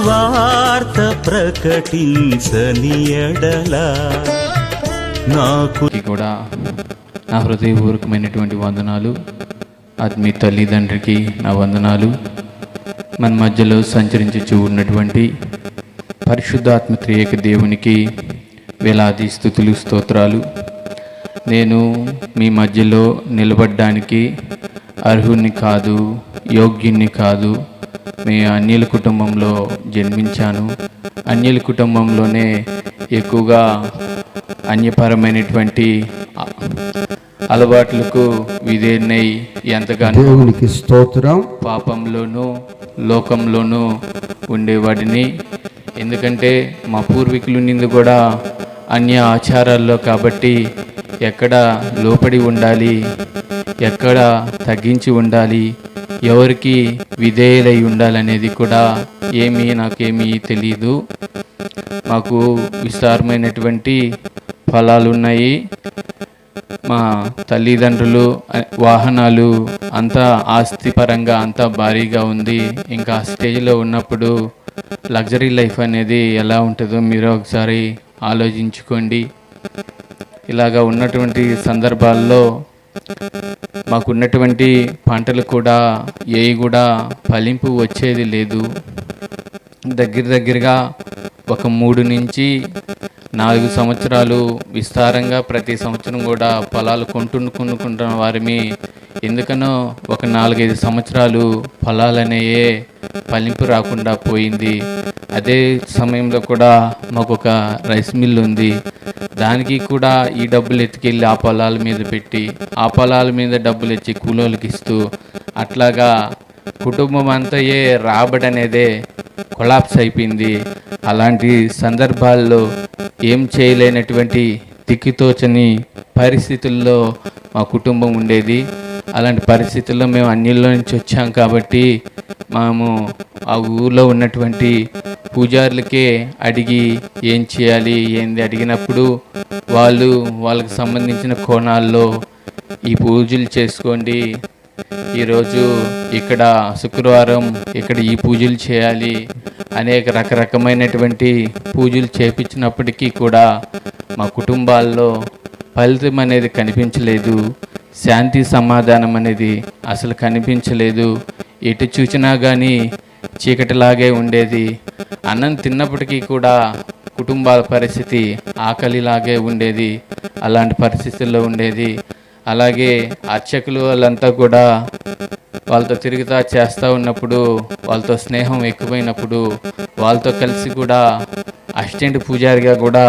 సువార్త ప్రకటించని ఎడల నాకు కూడా నా హృదయపూర్వకమైనటువంటి వందనాలు. ఆత్మీయ తల్లిదండ్రికి నా వందనాలు. మన మధ్యలో సంచరించుచూ ఉన్నటువంటి పరిశుద్ధాత్మ త్రియేక దేవునికి వేలాది స్తుతులు స్తోత్రాలు. నేను మీ మధ్యలో నిలబడడానికి అర్హుణ్ణి కాదు, యోగ్యుణ్ణి కాదు. మీ అన్యుల కుటుంబంలో జన్మించాను. అన్యుల కుటుంబంలోనే ఎక్కువగా అన్యపరమైనటువంటి అలవాట్లకు విధేయునై ఎంతగానో దేవునికి స్తోత్రం పాపంలోనూ లోకంలోనూ ఉండేవాడిని. ఎందుకంటే మా పూర్వీకులు నింది కూడా అన్య ఆచారాల్లో కాబట్టి ఎక్కడ లోపడి ఉండాలి, ఎక్కడ తగ్గించి ఉండాలి, ఎవరికి విధేయులై ఉండాలనేది కూడా నాకేమీ తెలియదు. మాకు విస్తారమైనటువంటి ఫలాలు ఉన్నాయి. మా తల్లిదండ్రులు వాహనాలు అంతా ఆస్తిపరంగా అంతా భారీగా ఉంది. ఇంకా స్టేజ్లో ఉన్నప్పుడు లగ్జరీ లైఫ్ అనేది ఎలా ఉంటుందో మీరు ఒకసారి ఆలోచించుకోండి. ఇలాగా ఉన్నటువంటి సందర్భాల్లో మాకున్నటువంటి పంటలు కూడా కూడా ఫలింపు వచ్చేది లేదు. దగ్గరగా ఒక 3 నుంచి 4 సంవత్సరాలు విస్తారంగా ప్రతి సంవత్సరం కూడా పొలాలు కొనుక్కుంటున్న వారిని ఎందుకనో ఒక 4-5 సంవత్సరాలు ఫలాలనేయే ఫలింపు రాకుండా పోయింది. అదే సమయంలో కూడా మాకు ఒక రైస్ మిల్ ఉంది. దానికి కూడా ఈ డబ్బులు ఎత్తుకెళ్ళి ఆ పొలాల మీద పెట్టి ఆ పొలాల మీద డబ్బులు ఇచ్చి కూలోళ్ళకి ఇస్తూ అట్లాగా కుటుంబం అంతా రాబడి అనేదే కొలాప్స్ అయిపోయింది. అలాంటి సందర్భాల్లో ఏం చేయలేనటువంటి దిక్కుతోచని పరిస్థితుల్లో మా కుటుంబం ఉండేది. అలాంటి పరిస్థితుల్లో మేము అన్నిల్లో నుంచి వచ్చాం కాబట్టి మేము ఆ ఊళ్ళో ఉన్నటువంటి పూజారులకే అడిగి ఏం చేయాలి ఏంది అడిగినప్పుడు వాళ్ళకి సంబంధించిన కోణాల్లో ఈ పూజలు చేసుకోండి, ఈరోజు ఇక్కడ శుక్రవారం ఇక్కడ ఈ పూజలు చేయాలి, అనేక రకరకమైనటువంటి పూజలు చేపించినప్పటికీ కూడా మా కుటుంబాల్లో ఫలితం అనేది కనిపించలేదు. శాంతి సమాధానం అనేది అసలు కనిపించలేదు. ఎటు చూసినా కానీ చీకటిలాగే ఉండేది. అన్నం తిన్నప్పటికీ కూడా కుటుంబాల పరిస్థితి ఆకలిలాగే ఉండేది. అలాంటి పరిస్థితుల్లో ఉండేది. అలాగే అర్చకులు వాళ్ళంతా కూడా వాళ్ళతో తిరుగుతా చేస్తూ ఉన్నప్పుడు, వాళ్ళతో స్నేహం ఎక్కువైనప్పుడు వాళ్ళతో కలిసి కూడా అసిస్టెంట్ పూజారిగా కూడా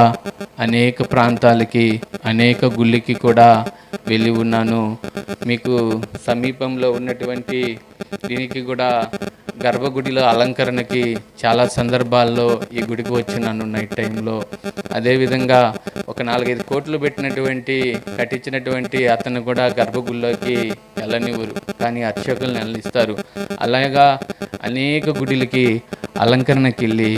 అనేక ప్రాంతాలకి అనేక గుళ్ళకి కూడా వెళ్ళి ఉన్నాను. మీకు సమీపంలో ఉన్నటువంటి దీనికి కూడా గర్భగుడిలో అలంకరణకి చాలా సందర్భాల్లో ఈ గుడికి వచ్చినాను నైట్ టైంలో. అదేవిధంగా ఒక 4-5 కోట్లు కట్టించినటువంటి అతను కూడా గర్భగుడిలోకి వెళ్ళనివ్వరు, కానీ అర్చకులను వెళ్ళిస్తారు. అలాగా అనేక గుడిలకి అలంకరణకి వెళ్ళి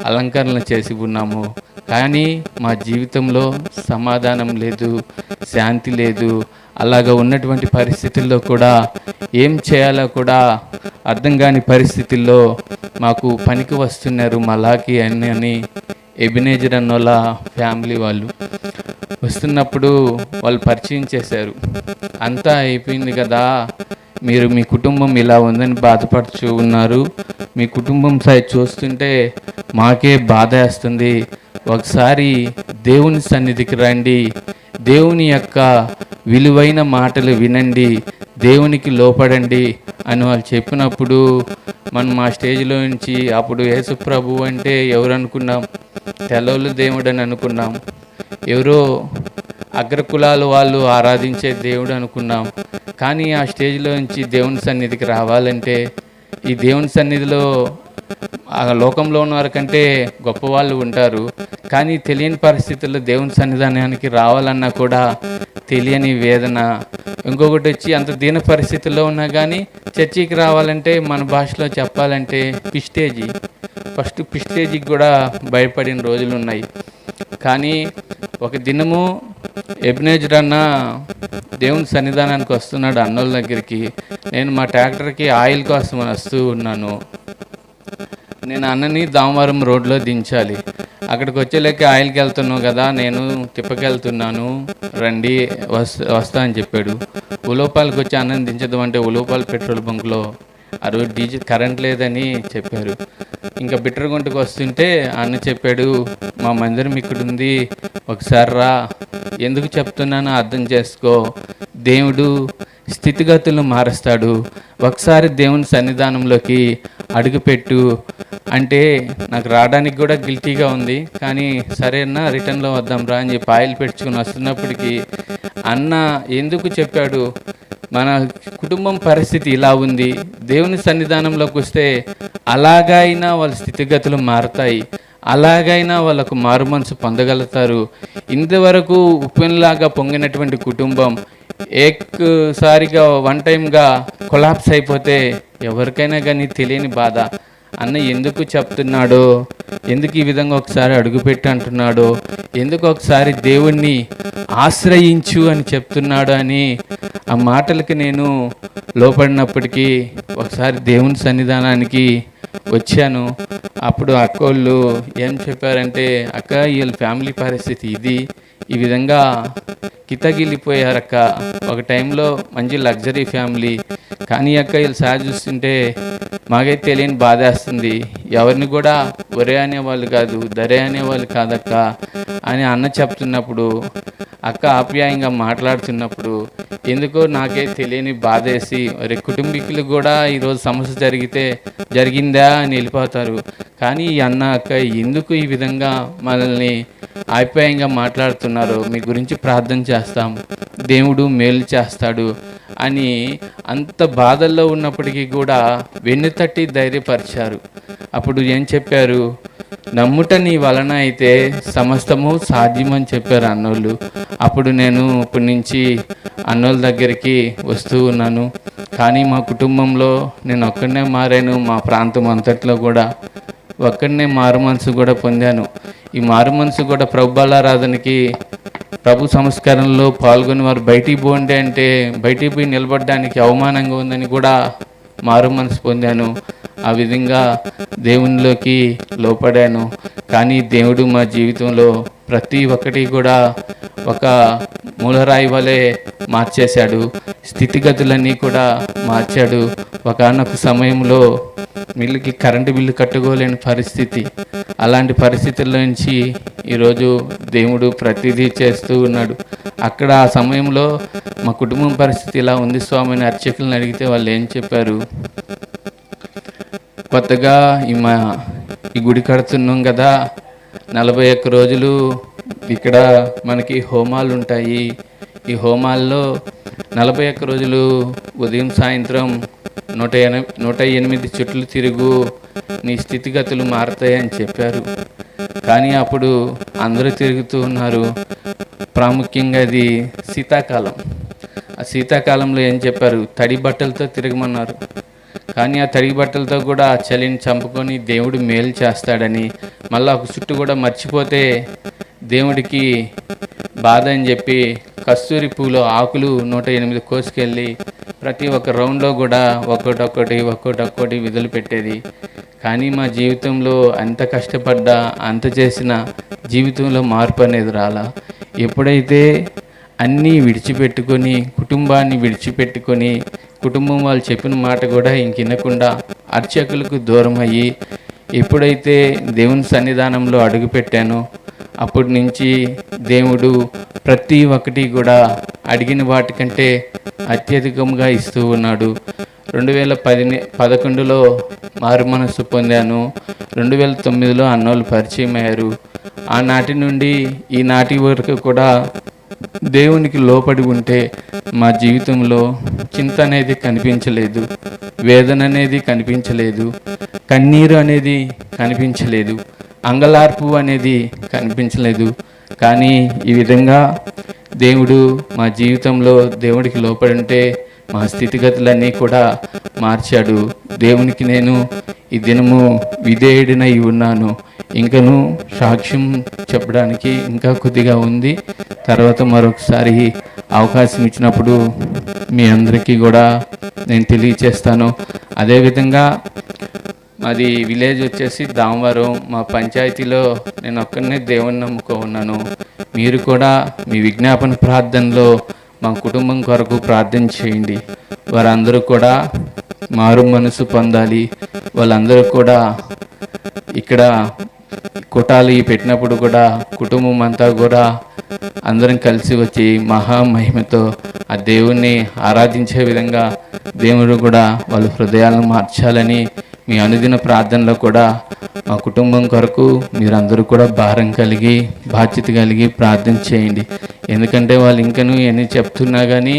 అలంకరణలు చేసి ఉన్నాము. కానీ మా జీవితంలో సమాధానం లేదు, శాంతి లేదు. అలాగా ఉన్నటువంటి పరిస్థితుల్లో కూడా ఏం చేయాలో కూడా అర్థం కాని పరిస్థితుల్లో మాకు పనికి వస్తున్నారు మలాకి అని ఎబినేజర్ అన్నోళ్ళ ఫ్యామిలీ వాళ్ళు వస్తున్నప్పుడు వాళ్ళు పరిచయం చేశారు. అంతా అయిపోయింది కదా, మీరు మీ కుటుంబం ఇలా ఉందని బాధపడుతూ ఉన్నారు, మీ కుటుంబం సైడ్ చూస్తుంటే మాకే బాధ వేస్తుంది, ఒకసారి దేవుని సన్నిధికి రండి, దేవుని యొక్క విలువైన మాటలు వినండి, దేవునికి లోపడండి అని వాళ్ళు చెప్పినప్పుడు మనం మా స్టేజ్లో నుంచి అప్పుడు యేసు ప్రభు అంటే ఎవరు అనుకున్నాం? తెల్లలు దేవుడు అని అనుకున్నాం. ఎవరో అగ్రకులాలు వాళ్ళు ఆరాధించే దేవుడు అనుకున్నాం. కానీ ఆ స్టేజ్లో నుంచి దేవుని సన్నిధికి రావాలంటే ఈ దేవుని సన్నిధిలో ఆ లోకంలో ఉన్న వారికంటే గొప్పవాళ్ళు ఉంటారు. కానీ తెలియని పరిస్థితుల్లో దేవుని సన్నిధానానికి రావాలన్నా కూడా తెలియని వేదన. ఇంకొకటి వచ్చి అంత దీన పరిస్థితుల్లో ఉన్నా కానీ చర్చికి రావాలంటే మన భాషలో చెప్పాలంటే పిస్టేజీకి కూడా భయపడిన రోజులు ఉన్నాయి. కానీ ఒక దినము ఎబినేజర్ అన్న దేవుని సన్నిధానానికి వస్తున్నాడు అన్నోళ్ళ దగ్గరికి. నేను మా ట్రాక్టర్కి ఆయిల్ కోసం వస్తూ ఉన్నాను. నేను అన్నని దామవరం రోడ్లో దించాలి. అక్కడికి వచ్చేలేక ఆయిల్కి వెళ్తున్నావు కదా, నేను తిప్పకెళ్తున్నాను, రండి వస్తా అని చెప్పాడు. ఉలోపాలకి వచ్చి అన్నని దించదు అంటే ఉలోపాల పెట్రోల్ బంక్లో ఆ రోజు డీజిల్ కరెంట్ లేదని చెప్పారు. ఇంకా బిట్రగుంటకు వస్తుంటే అన్న చెప్పాడు, మా మందిరం ఇక్కడ ఉంది, ఒకసారి రా. ఎందుకు చెప్తున్నానో అర్థం చేసుకో. దేవుడు స్థితిగతులను మారుస్తాడు. ఒకసారి దేవుని సన్నిధానంలోకి అడుగుపెట్టు అంటే నాకు రావడానికి కూడా గిల్టీగా ఉంది, కానీ సరేనా రిటర్న్లో వద్దాం రా అని చెప్పి ఆయిల్ పెట్టుకుని వస్తున్నప్పటికీ అన్న ఎందుకు చెప్పాడు, మన కుటుంబం పరిస్థితి ఇలా ఉంది, దేవుని సన్నిధానంలోకి వస్తే అలాగైనా వాళ్ళ స్థితిగతులు మారుతాయి, అలాగైనా వాళ్ళకు మారు మనసు పొందగలుగుతారు. ఇంతవరకు ఉప్పెనలాగా పొంగినటువంటి కుటుంబం ఏకసారిగా వన్ టైమ్గా కొలాప్స్ అయిపోతే ఎవరికైనా కానీ తెలియని బాధ. అన్న ఎందుకు చెప్తున్నాడో, ఎందుకు ఈ విధంగా ఒకసారి అడుగుపెట్టి అంటున్నాడో, ఎందుకు ఒకసారి దేవుణ్ణి ఆశ్రయించు అని చెప్తున్నాడు అని ఆ మాటలకి నేను లోపడినప్పటికీ ఒకసారి దేవుని సన్నిధానానికి వచ్చాను. అప్పుడు అక్కోళ్ళు ఏం చెప్పారంటే, అక్క వీళ్ళ ఫ్యామిలీ పరిస్థితి ఇది, ఈ విధంగా కితగిలిపోయారక్క. ఒక టైంలో మంచి లగ్జరీ ఫ్యామిలీ, కానీ అక్క వీళ్ళు సార్ చూస్తుంటే మాకైతే తెలియని బాధేస్తుంది. ఎవరిని కూడా ఒరే అనేవాళ్ళు కాదు, దరే అనేవాళ్ళు కాదక్క అని అన్న చెప్తున్నప్పుడు, అక్క ఆప్యాయంగా మాట్లాడుతున్నప్పుడు ఎందుకో నాకే తెలియని బాధేసి, మరి కుటుంబీకులు కూడా ఈరోజు సమస్య జరిగిందా అని వెళ్ళిపోతారు. కానీ ఈ అన్న అక్క ఎందుకు ఈ విధంగా మనల్ని ఆప్యాయంగా మాట్లాడుతున్నారు, మీ గురించి ప్రార్థన చేస్తాం, దేవుడు మేలు చేస్తాడు అని అంత బాధల్లో ఉన్నప్పటికీ కూడా వెన్నుతట్టి ధైర్యపరిచారు. అప్పుడు ఏం చెప్పారు, నమ్ముట నీ వలన అయితే సమస్తము సాధ్యమని చెప్పారు అన్నోళ్ళు. అప్పుడు నేను ఇప్పటి నుంచి అన్నోళ్ళ దగ్గరికి వస్తూ ఉన్నాను. కానీ మా కుటుంబంలో నేను ఒక్కడనే మారాను, మా ప్రాంతం అంతట్లో కూడా ఒక్కడనే మారు మనసు కూడా పొందాను. ఈ మారు మనసు కూడా ప్రభు బలారాధనకి ప్రభు సంస్కరణలో పాల్గొని వారు బయటికి పోండి అంటే బయటికి పోయి నిలబడడానికి అవమానంగా ఉందని కూడా మారు మనసు పొందాను. ఆ విధంగా దేవునిలోకి లోపడాను. కానీ దేవుడు మా జీవితంలో ప్రతి ఒక్కటి కూడా ఒక మూలరాయి వలె మార్చేశాడు. స్థితిగతులన్నీ కూడా మార్చాడు. ఒకానొక సమయంలో మిల్లుకి కరెంటు బిల్లు కట్టుకోలేని పరిస్థితి, అలాంటి పరిస్థితుల నుంచి ఈరోజు దేవుడు ప్రతిదీ చేస్తూ ఉన్నాడు. అక్కడ ఆ సమయంలో మా కుటుంబం పరిస్థితి ఇలా ఉంది స్వామి అని అర్చకులను అడిగితే వాళ్ళు ఏం చెప్పారు, కొత్తగా ఈ గుడి కడుతున్నాం కదా, 41 రోజులు ఇక్కడ మనకి హోమాలు ఉంటాయి. ఈ హోమాల్లో 41 రోజులు ఉదయం సాయంత్రం 108 చుట్లు తిరుగు, నీ స్థితిగతులు మారుతాయని చెప్పారు. కానీ అప్పుడు అందరూ తిరుగుతూ ఉన్నారు. ప్రాముఖ్యంగా అది శీతాకాలం. ఆ శీతాకాలంలో ఏం చెప్పారు, తడి బట్టలతో తిరగమన్నారు. కానీ ఆ తడి బట్టలతో కూడా ఆ చలిని చంపుకొని దేవుడు మేలు చేస్తాడని, మళ్ళీ ఒక చుట్టు కూడా మర్చిపోతే దేవుడికి బాధ అని చెప్పి కస్తూరి పూలు ఆకులు 108 కోసుకెళ్ళి ప్రతి ఒక్క రౌండ్లో కూడా ఒక్కొక్కటి విధులు పెట్టేది. కానీ మా జీవితంలో అంత కష్టపడ్డా అంత చేసిన జీవితంలో మార్పు అనేది రాలా. ఎప్పుడైతే అన్నీ విడిచిపెట్టుకొని, కుటుంబాన్ని విడిచిపెట్టుకొని, కుటుంబం వాళ్ళు చెప్పిన మాట కూడా వినకుండా అర్చకులకు దూరం అయ్యి ఎప్పుడైతే దేవుని సన్నిధానంలో అడుగుపెట్టానో అప్పటి నుంచి దేవుడు ప్రతి ఒక్కటి కూడా అడిగిన వాటికంటే అత్యధికంగా ఇస్తూ ఉన్నాడు. 2011లో మారు మనసు పొందాను. 2009లో అన్నోళ్ళు పరిచయం అయ్యారు. ఆనాటి నుండి ఈనాటి వరకు కూడా దేవునికి లోపడి ఉంటే మా జీవితంలో చింత అనేది కనిపించలేదు, వేదన అనేది కనిపించలేదు, కన్నీరు అనేది కనిపించలేదు, అంగలార్పు అనేది కనిపించలేదు. కానీ ఈ విధంగా దేవుడు మా జీవితంలో దేవుడికి లోపడి ఉంటే మా స్థితిగతులన్నీ కూడా మార్చాడు. దేవునికి నేను ఈ దినము విధేయుడినై ఉన్నాను. ఇంకను సాక్ష్యం చెప్పడానికి ఇంకా కొద్దిగా ఉంది. తర్వాత మరొకసారి అవకాశం ఇచ్చినప్పుడు మీ అందరికీ కూడా నేను తెలియచేస్తాను. అదేవిధంగా మాది విలేజ్ వచ్చేసి దామవరం. మా పంచాయతీలో నేను ఒక్కనే దేవుని నమ్ముకో ఉన్నాను. మీరు కూడా మీ విజ్ఞాపన ప్రార్థనలో మా కుటుంబం కొరకు ప్రార్థన చేయండి. వారందరూ కూడా మారు మనసు పొందాలి. వాళ్ళందరూ కూడా ఇక్కడ కుటాలు పెట్టినప్పుడు కూడా కుటుంబం అంతా కూడా అందరం కలిసి వచ్చి మహామహిమతో ఆ దేవుణ్ణి ఆరాధించే విధంగా దేవుడు కూడా వాళ్ళ హృదయాలను మార్చాలని మీ అనుదిన ప్రార్థనలో కూడా మా కుటుంబం కొరకు మీరందరూ కూడా భారం కలిగి బాధ్యత కలిగి ప్రార్థన చేయండి. ఎందుకంటే వాళ్ళు ఇంకనూ ఎన్ని చెప్తున్నా కానీ,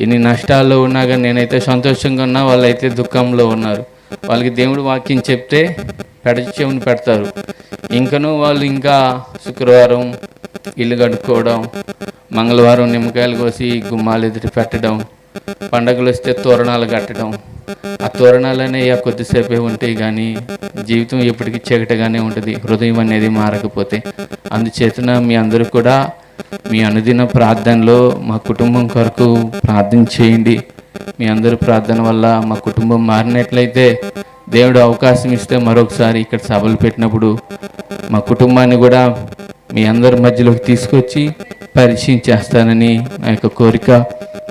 ఎన్ని నష్టాల్లో ఉన్నా కానీ, నేనైతే సంతోషంగా ఉన్నా, వాళ్ళైతే దుఃఖంలో ఉన్నారు. వాళ్ళకి దేవుడు వాక్యం చెప్తే చెవుని పెడతారు. ఇంకనూ వాళ్ళు ఇంకా శుక్రవారం ఇల్లు కడుక్కోవడం, మంగళవారం నిమ్మకాయలు కోసి గుమ్మాలు ఎదుటి పెట్టడం, పండగలు వస్తే తోరణాలు కట్టడం. ఆ తోరణాలు అనేవి కొద్దిసేపే ఉంటాయి కానీ జీవితం ఎప్పటికీ చీకటిగానే ఉంటుంది, హృదయం అనేది మారకపోతే. అందుచేతన మీ అందరూ కూడా మీ అనుదిన ప్రార్థనలో మా కుటుంబం కొరకు ప్రార్థన చేయండి. మీ అందరి ప్రార్థన వల్ల మా కుటుంబం మారినట్లయితే, దేవుడు అవకాశం ఇస్తే మరొకసారి ఇక్కడ సభలు పెట్టినప్పుడు మా కుటుంబాన్ని కూడా మీ అందరి మధ్యలోకి తీసుకొచ్చి పరిచయం చేస్తానని నా యొక్క కోరిక.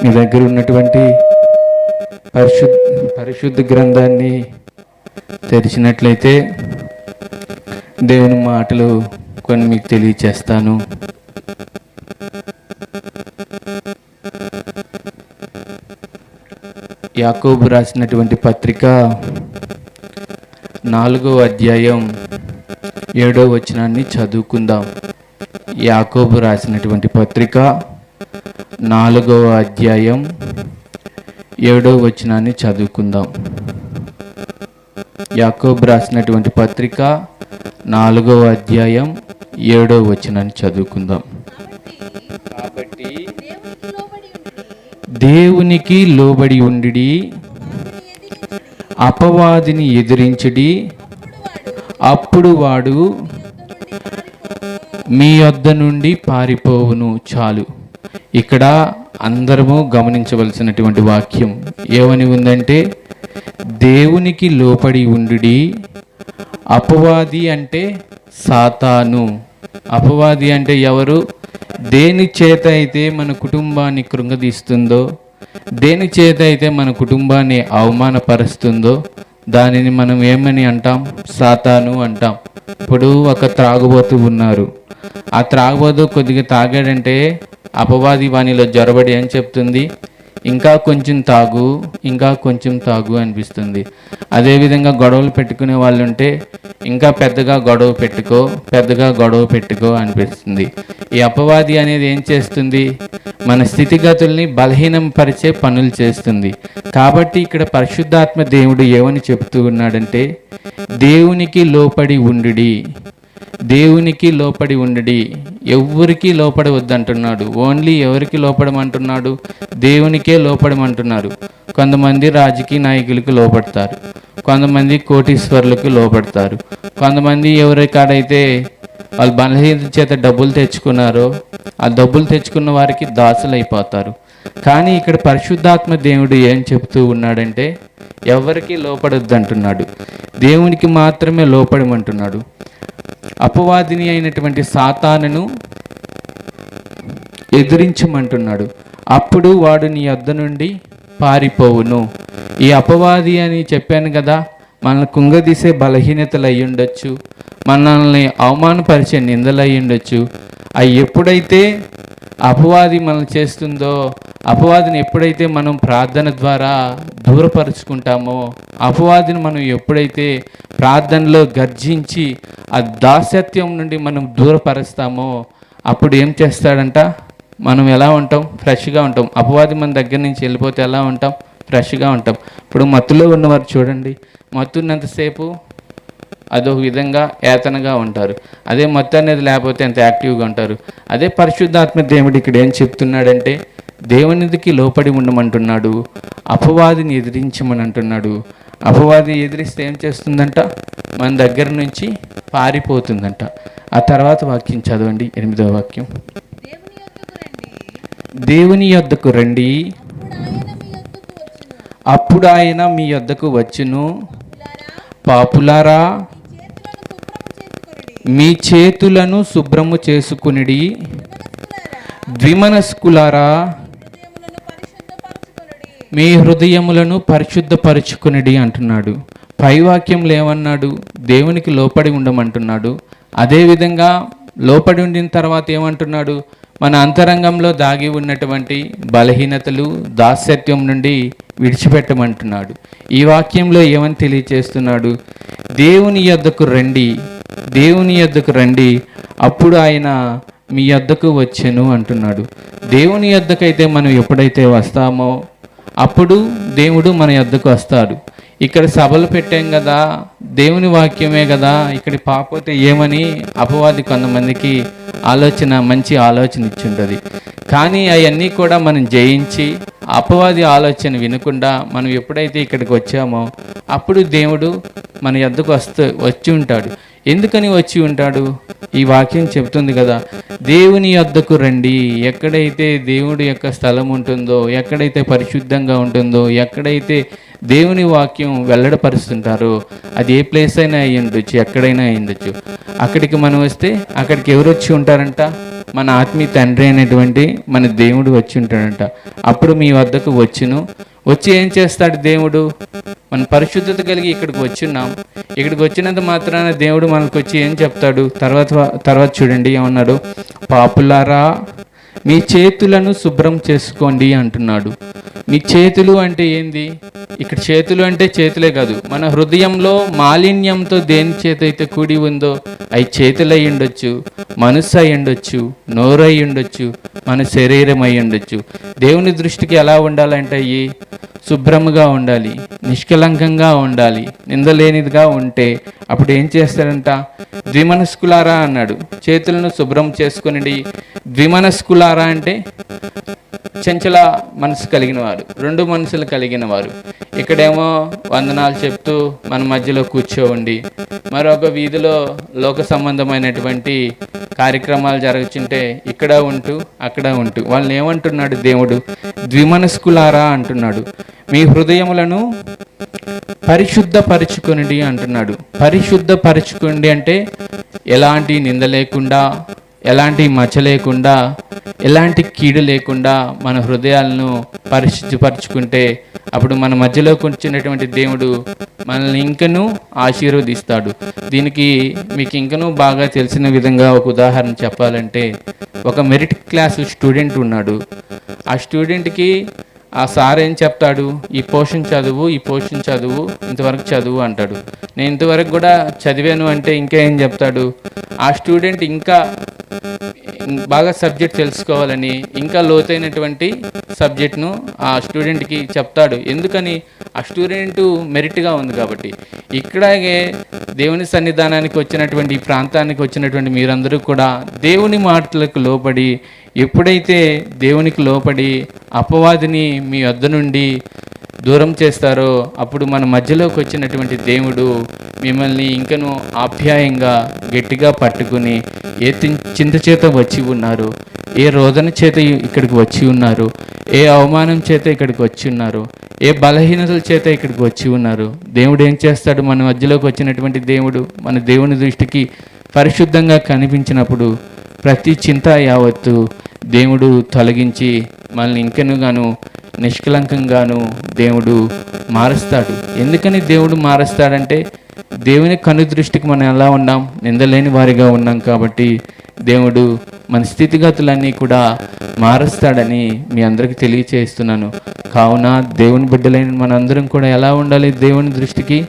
మీ దగ్గర ఉన్నటువంటి పరిశుద్ధ గ్రంథాన్ని తెరిచినట్లయితే దేవుని మాటలు కొన్ని మీకు తెలియచేస్తాను. యాకోబు రాసినటువంటి పత్రిక 4వ అధ్యాయం 7వ వచనాన్ని చదువుకుందాం. యాకోబు రాసినటువంటి పత్రిక 4వ అధ్యాయం 7వ వచనాన్ని చదువుకుందాం. యాకోబు రాసినటువంటి పత్రిక 4వ అధ్యాయం 7వ వచనాన్ని చదువుకుందాం. కాబట్టి దేవునికి లోబడి ఉండి అపవాదిని ఎదిరించుడి, అప్పుడు వాడు మీ యొద్ద నుండి పారిపోవును. చాలు. ఇక్కడ అందరము గమనించవలసినటువంటి వాక్యం ఏమని ఉందంటే, దేవునికి లోబడి ఉండుడి. అపవాది అంటే సాతాను. అపవాది అంటే ఎవరు? దేని చేత అయితే మన కుటుంబాన్ని కృంగదీస్తుందో, దేని చేత అయితే మన కుటుంబాన్ని అవమానపరుస్తుందో దానిని మనం ఏమని అంటాం? సాతాను అంటాం. ఇప్పుడు ఒక త్రాగుబోతు ఉన్నారు. ఆ త్రాగుబోతు కొద్దిగా తాగాడంటే అపవాది వానిలో జొరబడి అని చెప్తుంది, ఇంకా కొంచెం తాగు, ఇంకా కొంచెం తాగు అనిపిస్తుంది. అదేవిధంగా గొడవలు పెట్టుకునే వాళ్ళు ఉంటే ఇంకా పెద్దగా గొడవ పెట్టుకో అనిపిస్తుంది. ఈ అపవాది అనేది ఏం చేస్తుంది? మన స్థితిగతుల్ని బలహీనం పరిచే పనులు చేస్తుంది. కాబట్టి ఇక్కడ పరిశుద్ధాత్మ దేవుడు ఏమని చెప్తూ ఉన్నాడంటే, దేవునికి లోపడి ఉండుడి. దేవునికి లోపడి ఉండుడి. ఎవరికి లోపడవద్దంటున్నాడు. ఓన్లీ ఎవరికి లోపడమంటున్నాడు? దేవునికే లోపడమంటున్నారు. కొంతమంది రాజకీయ నాయకులకు లోపడతారు, కొంతమంది కోటీశ్వరులకు లోపడతారు, కొంతమంది ఎవరికాడైతే వాళ్ళు బలహీనత చేత డబ్బులు తెచ్చుకున్నారో ఆ డబ్బులు తెచ్చుకున్న వారికి దాసులైపోతారు. కానీ ఇక్కడ పరిశుద్ధాత్మ దేవుడు ఏం చెప్తూ ఉన్నాడంటే, ఎవరికి లోపడొద్దు అంటున్నాడు, దేవునికి మాత్రమే లోపడమంటున్నాడు. అపవాదిని అయినటువంటి సాతానును ఎదిరించమంటున్నాడు. అప్పుడు వాడు నీ యొద్ద నుండి పారిపోవును. ఈ అపవాది అని చెప్పాను కదా, మనల్ని కుంగదీసే బలహీనతలు అయి ఉండొచ్చు, మనల్ని అవమానపరిచే నిందలు అయి ఉండొచ్చు. అవి ఎప్పుడైతే అపవాది మనల్ని చేస్తుందో, అపవాదిని ఎప్పుడైతే మనం ప్రార్థన ద్వారా దూరపరుచుకుంటామో, అపవాదిని మనం ఎప్పుడైతే ప్రార్థనలో గర్జించి ఆ దాస్యత్వం నుండి మనం దూరపరుస్తామో, అప్పుడు ఏం చేస్తాడంట? మనం ఎలా ఉంటాం? ఫ్రెష్గా ఉంటాం. అపవాది మన దగ్గర నుంచి వెళ్ళిపోతే ఎలా ఉంటాం? ఫ్రెష్గా ఉంటాం. ఇప్పుడు మత్తులో ఉన్నవారు చూడండి, మత్తున్నంతసేపు అదొక విధంగా ఏతనగా ఉంటారు. అదే మత్తు అనేది లేకపోతే ఎంత యాక్టివ్గా ఉంటారు. అదే పరిశుద్ధాత్మ దేవుడు ఇక్కడ ఏం చెప్తున్నాడంటే, దేవునికి లోపడి ఉండమంటున్నాడు, అపవాదిని ఎదిరించమని అంటున్నాడు. అపవాది ఎదిరిస్తే ఏం చేస్తుందంట? మన దగ్గర నుంచి పారిపోతుందంట. ఆ తర్వాత వాక్యం చదవండి, 8వ వాక్యం. దేవుని యొద్దకు రండి, అప్పుడు ఆయన మీ యొద్దకు వచ్చును. పాపులారా మీ చేతులను శుభ్రము చేసుకునిడి, ద్విమనస్కులారా మీ హృదయములను పరిశుద్ధపరచుకునిడి అంటున్నాడు. పై వాక్యంలో ఏమన్నాడు? దేవునికి లోపడి ఉండమంటున్నాడు. అదేవిధంగా లోపడి ఉండిన తర్వాత ఏమంటున్నాడు? మన అంతరంగంలో దాగి ఉన్నటువంటి బలహీనతలు, దాస్యత్వం నుండి విడిచిపెట్టమంటున్నాడు. ఈ వాక్యంలో ఏమని తెలియచేస్తున్నాడు? దేవుని యొద్దకు రండి, దేవుని యొద్దకు రండి, అప్పుడు ఆయన మీ యొద్దకు వచ్చెను అంటున్నాడు. దేవుని యొద్దకైతే మనం ఎప్పుడైతే వస్తామో అప్పుడు దేవుడు మన యొద్దకు వస్తాడు. ఇక్కడ సభలు పెట్టాం కదా, దేవుని వాక్యమే కదా, ఇక్కడ పాపోతే ఏమని అపవాది కొంతమందికి మంచి ఆలోచన ఇచ్చుంటుంది. కానీ అవన్నీ కూడా మనం జయించి అపవాది ఆలోచన వినకుండా మనం ఎప్పుడైతే ఇక్కడికి వచ్చామో అప్పుడు దేవుడు మన యొద్దకు వచ్చి ఉంటాడు. ఎందుకని వచ్చి ఉంటాడు? ఈ వాక్యం చెబుతుంది కదా, దేవుని యొద్దకు రండి. ఎక్కడైతే దేవుడి యొక్క స్థలం ఉంటుందో, ఎక్కడైతే పరిశుద్ధంగా ఉంటుందో, ఎక్కడైతే దేవుని వాక్యం వెల్లడపరుస్తుంటారో అది ఏ ప్లేస్ అయినా అయ్యి ఉండొచ్చు, ఎక్కడైనా అయ్యి ఉండొచ్చు. అక్కడికి మనం వస్తే అక్కడికి ఎవరు వచ్చి ఉంటారంట? మన ఆత్మీయ తండ్రి అయినటువంటి మన దేవుడు వచ్చి ఉంటాడంట. అప్పుడు మీ వద్దకు వచ్చి ఏం చేస్తాడు దేవుడు? మన పరిశుద్ధత కలిగి ఇక్కడికి వచ్చిన్నాం. ఇక్కడికి వచ్చినంత మాత్రాన దేవుడు మనకు వచ్చి ఏం చెప్తాడు? తర్వాత చూడండి ఏమన్నాడు? పాపులారా మీ చేతులను శుభ్రం చేసుకోండి అంటున్నాడు. మీ చేతులు అంటే ఏంది? ఇక్కడ చేతులు అంటే చేతులే కాదు, మన హృదయంలో మాలిన్యంతో దేని చేత అయితే కూడి ఉందో అవి చేతులు అయి ఉండొచ్చు, మనసు అయి ఉండొచ్చు, నోరు అయి ఉండొచ్చు, మన శరీరం అయి ఉండొచ్చు. దేవుని దృష్టికి ఎలా ఉండాలంటే అవి శుభ్రముగా ఉండాలి, నిష్కలంకంగా ఉండాలి, నిందలేనిదిగా ఉంటే అప్పుడు ఏం చేస్తాడంట? ద్విమనస్కులారా అన్నాడు. చేతులను శుభ్రం చేసుకుని. ద్విమనస్కులారా అంటే చంచల మనసు కలిగిన వారు, రెండు మనసులు కలిగిన వారు. ఇక్కడేమో వందనాలు చెప్తూ మన మధ్యలో కూర్చోండి, మరొక వీధిలో లోక సంబంధమైనటువంటి కార్యక్రమాలు జరుగుతుంటే ఇక్కడ ఉంటూ అక్కడ ఉంటూ వాళ్ళని ఏమంటున్నాడు దేవుడు? ద్విమనస్కులారా అంటున్నాడు. మీ హృదయములను పరిశుద్ధపరచుకొనిడి అంటున్నాడు. పరిశుద్ధపరచుకోండి అంటే ఎలాంటి నింద లేకుండా, ఎలాంటి మచ్చ లేకుండా, ఎలాంటి కీడు లేకుండా మన హృదయాలను పరిశుద్ధపరచుకుంటే అప్పుడు మన మధ్యలోకి వచ్చినటువంటి దేవుడు మనల్ని ఇంకనూ ఆశీర్వదిస్తాడు. దీనికి మీకు ఇంకనూ బాగా తెలిసిన విధంగా ఒక ఉదాహరణ చెప్పాలంటే, ఒక మెరిట్ క్లాస్ స్టూడెంట్ ఉన్నాడు. ఆ స్టూడెంట్కి ఆ సార్ ఏం చెప్తాడు? ఈ పోర్షన్ చదువు, ఈ పోర్షన్ చదువు, ఇంతవరకు చదువు అంటాడు. నేను ఇంతవరకు కూడా చదివాను అంటే ఇంకా ఏం చెప్తాడు? ఆ స్టూడెంట్ ఇంకా బాగా సబ్జెక్ట్ తెలుసుకోవాలని ఇంకా లోతైనటువంటి సబ్జెక్ట్ను ఆ స్టూడెంట్కి చెప్తాడు. ఎందుకని? ఆ స్టూడెంట్ మెరిట్గా ఉంది కాబట్టి. ఇక్కడే దేవుని సన్నిధానానికి వచ్చినటువంటి ఈ ప్రాంతానికి వచ్చినటువంటి మీరందరూ కూడా దేవుని మాటలకు లోబడి, ఎప్పుడైతే దేవునికి లోబడి అపవాదిని మీ వద్ద నుండి దూరం చేస్తారో అప్పుడు మన మధ్యలోకి వచ్చినటువంటి దేవుడు మిమ్మల్ని ఇంకనూ ఆప్యాయంగా గట్టిగా పట్టుకుని, ఏ చింత చేత వచ్చి ఉన్నారు, ఏ రోదన చేత ఇక్కడికి వచ్చి ఉన్నారు, ఏ అవమానం చేత ఇక్కడికి వచ్చి ఉన్నారు, ఏ బలహీనతల చేత ఇక్కడికి వచ్చి ఉన్నారు, దేవుడు ఏం చేస్తాడు? మన మధ్యలోకి వచ్చినటువంటి దేవుడు మన దేవుని దృష్టికి పరిశుద్ధంగా కనిపించినప్పుడు ప్రతి చింత యావత్తు దేవుడు తొలగించి మనల్ని ఇంకనుగాను నిష్కలంకంగాను దేవుడు మారుస్తాడు. ఎందుకని దేవుడు మారుస్తాడంటే దేవుని కను దృష్టికి మనం ఎలా ఉన్నాం? నిందలేని వారిగా ఉన్నాం కాబట్టి దేవుడు మన స్థితిగతులన్నీ కూడా మారుస్తాడని మీ అందరికీ తెలియచేస్తున్నాను. కావున దేవుని బిడ్డలైన మనందరం కూడా ఎలా ఉండాలి? దేవుని దృష్టికి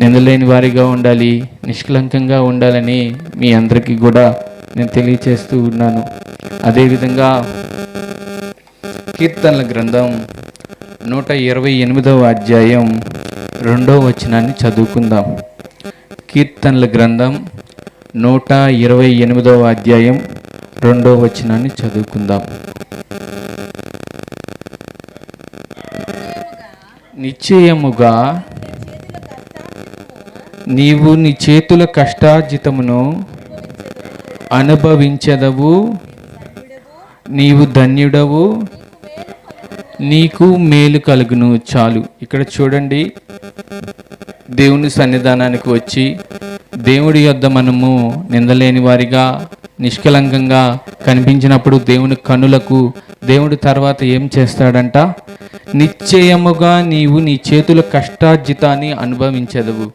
నిందలేని వారిగా ఉండాలి, నిష్కలంకంగా ఉండాలని మీ అందరికీ కూడా నేను తెలియచేస్తూ ఉన్నాను. అదేవిధంగా కీర్తనల గ్రంథం 128వ అధ్యాయం 2వ వచనాన్ని చదువుకుందాం. కీర్తనల గ్రంథం 128వ అధ్యాయం 2వ వచనాన్ని చదువుకుందాం. నిశ్చయముగా నీవు నీ చేతుల కష్టార్జితమును అనుభవించదవు, నీవు ధన్యుడవు, నీకు మేలు కలుగును. చాలు. ఇక్కడ చూడండి, దేవుని సన్నిధానానికి వచ్చి దేవుడి యొద్ద మనము నిందలేని వారిగా నిష్కలంకంగా కనిపించినప్పుడు దేవుని కనులకు దేవుడు తర్వాత ఏం చేస్తాడంట? నిశ్చయముగా నీవు నీ చేతుల కష్టార్జితాన్ని అనుభవించదవు.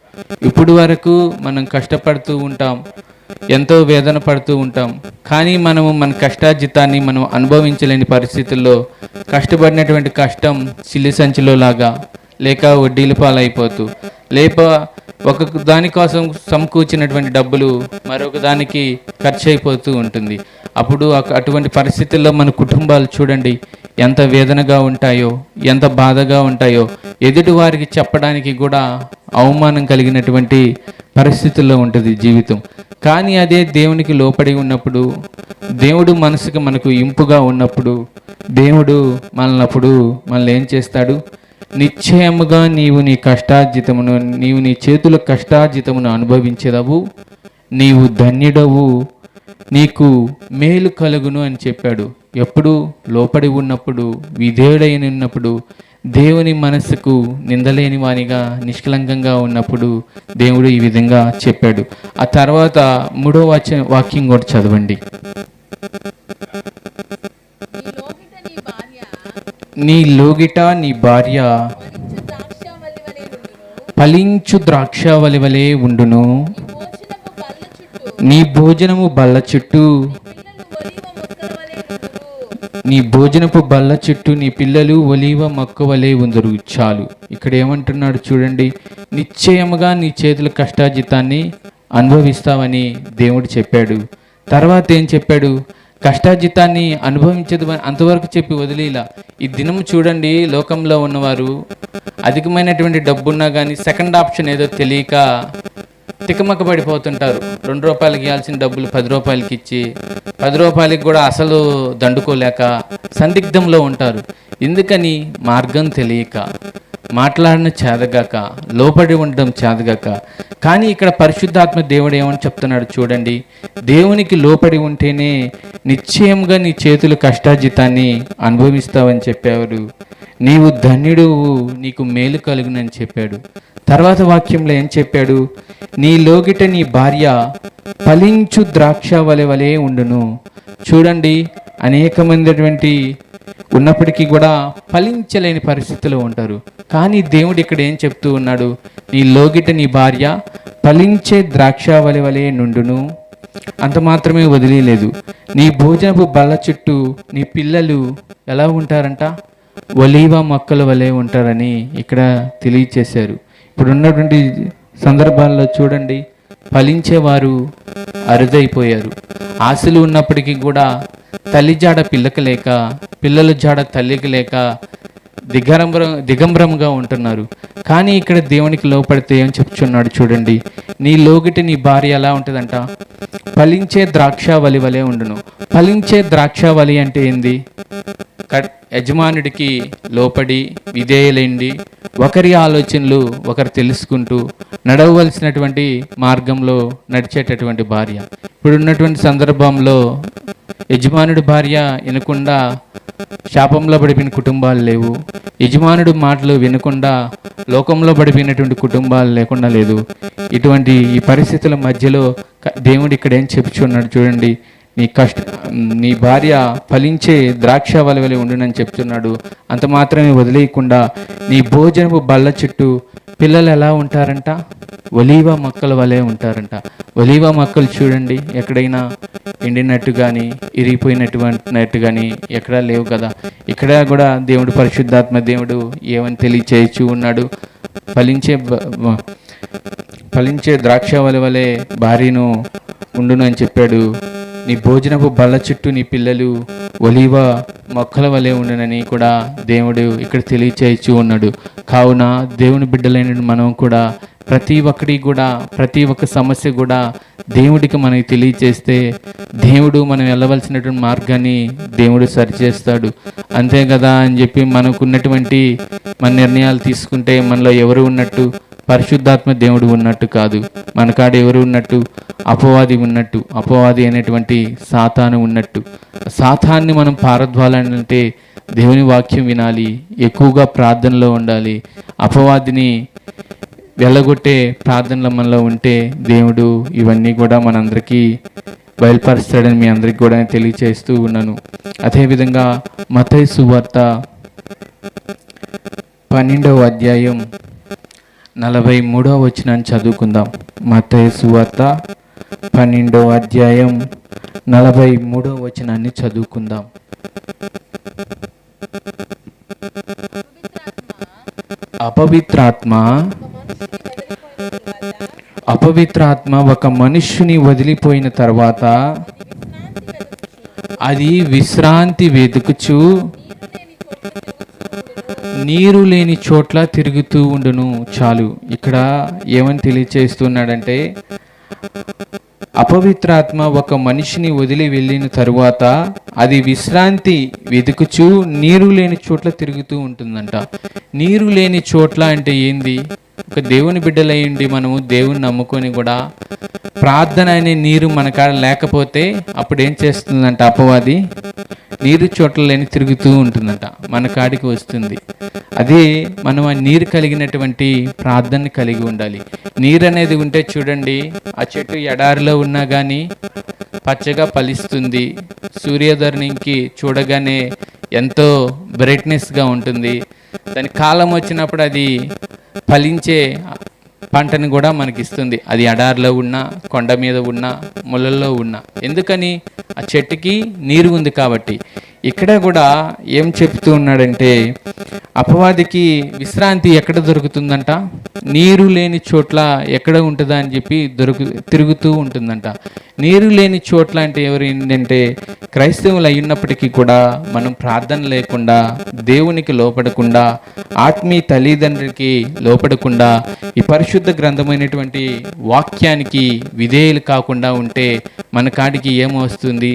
ఇప్పుడు వరకు మనం కష్టపడుతూ ఉంటాం, ఎంతో వేదన పడుతూ ఉంటాం, కానీ మనము మన కష్టార్జితాన్ని మనం అనుభవించలేని పరిస్థితుల్లో కష్టపడినటువంటి కష్టం సిల్లి సంచిలో లాగా లేక వడ్డీల పాలైపోతూ లేక ఒక దానికోసం సమకూర్చినటువంటి డబ్బులు మరొక దానికి ఖర్చు అయిపోతూ ఉంటుంది. అప్పుడు అటువంటి పరిస్థితుల్లో మన కుటుంబాలు చూడండి ఎంత వేదనగా ఉంటాయో, ఎంత బాధగా ఉంటాయో, ఎదుటి వారికి చెప్పడానికి కూడా అవమానం కలిగినటువంటి పరిస్థితుల్లో ఉంటుంది జీవితం. కానీ అదే దేవునికి లోపడి ఉన్నప్పుడు, దేవుడు మనసుకు మనకు ఇంపుగా ఉన్నప్పుడు, దేవుడు మనల్ని ఏం చేస్తాడు? నిశ్చయముగా నీవు నీ చేతుల కష్టార్జితమును అనుభవించెదవు, నీవు ధన్యుడవు, నీకు మేలు కలుగును అని చెప్పాడు. ఎప్పుడు? లోపడి ఉన్నప్పుడు, విధేయుడైన ఉన్నప్పుడు, దేవుని మనస్సుకు నిందలేని వానిగా నిష్కలంకంగా ఉన్నప్పుడు దేవుడు ఈ విధంగా చెప్పాడు. ఆ తర్వాత 3వ వాక్యం కూడా చదవండి. నీ లోగిట నీ భార్య ఫలించు ద్రాక్షావళి వలె ఉండును, నీ భోజనపు బల్ల చుట్టూ నీ పిల్లలు ఒలీవ మొక్క వలె ఉందరు. చాలు. ఇక్కడ ఏమంటున్నాడు చూడండి, నిశ్చయముగా నీ చేతుల కష్టార్జితాన్ని అనుభవిస్తావని దేవుడు చెప్పాడు. తర్వాత ఏం చెప్పాడు? కష్టార్జితాన్ని అనుభవించదు అంతవరకు చెప్పి వదిలేలా. ఈ దినం చూడండి, లోకంలో ఉన్నవారు అధికమైనటువంటి డబ్బున్నా కానీ సెకండ్ ఆప్షన్ ఏదో తెలియక తికమక పడిపోతుంటారు. 2 రూపాయలకి ఇవ్వాల్సిన డబ్బులు 10 రూపాయలకి ఇచ్చి 10 రూపాయలకి కూడా అసలు దండుకోలేక సందిగ్ధంలో ఉంటారు. ఎందుకని? మార్గం తెలియక, మాట్లాడిన చేదగాక, లోపడి ఉండడం చేదగాక. కానీ ఇక్కడ పరిశుద్ధాత్మ దేవుడు ఏమని చెప్తున్నాడు చూడండి, దేవునికి లోపడి ఉంటేనే నిశ్చయంగా నీ చేతుల కష్టార్జితాన్ని అనుభవిస్తావని చెప్పారు. నీవు ధన్యుడు, నీకు మేలు కలుగునని చెప్పాడు. తర్వాత వాక్యంలో ఏం చెప్పాడు? నీ లోగిట నీ భార్య ఫలించు ద్రాక్షావళి వలె ఉండును. చూడండి, అనేకమైనటువంటి ఉన్నప్పటికీ కూడా ఫలించలేని పరిస్థితిలో ఉంటారు. కానీ దేవుడు ఇక్కడ ఏం చెప్తూ ఉన్నాడు? నీ లోగిట నీ భార్య ఫలించే ద్రాక్షావళి వలె నుండును. అంత మాత్రమే వదిలేదు, నీ భోజనపు బల్ల చుట్టూ నీ పిల్లలు ఎలా ఉంటారంట? ఒలీవ మొక్కల వలె ఉంటారని ఇక్కడ తెలియచేశారు. ఇప్పుడు ఉన్నటువంటి సందర్భాల్లో చూడండి, ఫలించేవారు అరుదైపోయారు. ఆశలు ఉన్నప్పటికీ కూడా తల్లి జాడ పిల్లకి లేక, పిల్లల జాడ తల్లికి లేక దిగంబరంగా ఉంటున్నారు. కానీ ఇక్కడ దేవునికి లోపడితే ఏం చెప్తున్నాడు చూడండి, నీ లోగిట నీ భార్య ఎలా ఉంటుందంట? ఫలించే ద్రాక్షావళి వలె ఉండును. ఫలించే ద్రాక్షావళి అంటే ఏంది? యజమానుడికి లోపడి విధేయులైండి, ఒకరి ఆలోచనలు ఒకరు తెలుసుకుంటూ నడవవలసినటువంటి మార్గంలో నడిచేటటువంటి భార్య. ఇప్పుడు ఉన్నటువంటి సందర్భంలో యజమానుడి భార్య వినకుండా శాపంలో పడిపోయిన కుటుంబాలు లేవు, యజమానుడు మాటలు వినకుండా లోకంలో పడిపోయినటువంటి కుటుంబాలు లేకుండా లేదు. ఇటువంటి ఈ పరిస్థితుల మధ్యలో దేవుడు ఇక్కడ ఏం చెప్పుచున్నాడు చూడండి, నీ భార్య ఫలించే ద్రాక్షావళి వలె ఉండునని చెప్తున్నాడు. అంత మాత్రమే వదిలేయకుండా నీ భోజనపు బల్ల చుట్టూ పిల్లలు ఎలా ఉంటారంట? ఒలీవ మొక్కల వలె ఉంటారంట. ఒలీవ మొక్కలు చూడండి, ఎక్కడైనా ఎండినట్టు కానీ ఇరిగిపోయినట్టు కానీ ఎక్కడా లేవు కదా. ఇక్కడ కూడా దేవుడు పరిశుద్ధాత్మ దేవుడు ఏమని తెలియచేయచ్చు ఉన్నాడు? ఫలించే ద్రాక్షావళి వలె భార్యను ఉండును అని చెప్పాడు. నీ భోజనపు బల్ల చుట్టూ నీ పిల్లలు ఒలీవ మొక్కల వలె ఉండునని కూడా దేవుడు ఇక్కడ తెలియచేయచ్చు ఉన్నాడు. కావున దేవుని బిడ్డలైన మనం కూడా ప్రతి ఒక్క సమస్య కూడా దేవుడికి మనకి తెలియచేస్తే దేవుడు మనం వెళ్ళవలసినటువంటి మార్గాన్ని దేవుడు సరిచేస్తాడు. అంతే కదా అని చెప్పి మనకున్నటువంటి మన నిర్ణయాలు తీసుకుంటే మనలో ఎవరు ఉన్నట్టు? పరిశుద్ధాత్మ దేవుడు ఉన్నట్టు కాదు. మన కాడ ఎవరు ఉన్నట్టు? అపవాది ఉన్నట్టు. అపవాది అనేటువంటి సాతాను ఉన్నట్టు. సాతాన్ని మనం పారద్వాలంటే దేవుని వాక్యం వినాలి, ఎక్కువగా ప్రార్థనలో ఉండాలి. అపవాదిని వెళ్ళగొట్టే ప్రార్థనలు మనలో ఉంటే దేవుడు ఇవన్నీ కూడా మనందరికీ బయలుపరుస్తాడని మీ అందరికీ కూడా తెలియచేస్తూ ఉన్నాను. అదేవిధంగా మత్తయి సువార్త 12వ అధ్యాయం 43వ వచనాన్ని చదువుకుందాం. మత్తయి సువార్త 12వ అధ్యాయం 43వ వచనాన్ని చదువుకుందాం. అపవిత్రాత్మ ఒక మనుష్యుని వదిలిపోయిన తర్వాత అది విశ్రాంతి వెతుకుచు నీరు లేని చోట్ల తిరుగుతూ ఉండును. చాలు, ఇక్కడ ఏమని తెలియచేస్తున్నాడంటే, అపవిత్రాత్మ ఒక మనిషిని వదిలి వెళ్ళిన తరువాత అది విశ్రాంతి వెతుకుచు నీరు లేని చోట్ల తిరుగుతూ ఉంటుందంట. నీరు లేని చోట్ల అంటే ఏంది? ఒక దేవుని బిడ్డలయ్యండి మనము దేవుని నమ్ముకొని కూడా ప్రార్థన అనే నీరు మన కాడ లేకపోతే అప్పుడు ఏం చేస్తుందంట? అపవాది నీరు చోట్ల లేని తిరుగుతూ ఉంటుందంట, మన కాడికి వస్తుంది. అదే మనం ఆ నీరు కలిగినటువంటి ప్రార్థన కలిగి ఉండాలి. నీరు అనేది ఉంటే చూడండి, ఆ చెట్టు ఎడారిలో ఉన్నా కానీ పచ్చగా ఫలిస్తుంది. సూర్యోదయానికి చూడగానే ఎంతో బ్రైట్నెస్గా ఉంటుంది. దాని కాలం వచ్చినప్పుడు అది ఫలించే పంటను కూడా మనకిస్తుంది. అది ఎడారిలో ఉన్నా, కొండ మీద ఉన్నా, ముళ్ళల్లో ఉన్నా. ఎందుకని? ఆ చెట్టుకి నీరు ఉంది కాబట్టి. ఇక్కడ కూడా ఏం చెప్తూ ఉన్నాడంటే, అపవాదికి విశ్రాంతి ఎక్కడ దొరుకుతుందంట? నీరు లేని చోట్ల ఎక్కడ ఉంటుందా అని చెప్పి తిరుగుతూ ఉంటుందంట. నీరు లేని చోట్ల అంటే ఎవరు ఏంటంటే క్రైస్తవులు అయినప్పటికీ కూడా మనం ప్రార్థన లేకుండా, దేవునికి లోపడకుండా, ఆత్మీయ తల్లిదండ్రులకి లోపడకుండా, ఈ పరిశుద్ధ గ్రంథమైనటువంటి వాక్యానికి విధేయులు కాకుండా ఉంటే మన కాడికి ఏమొస్తుంది?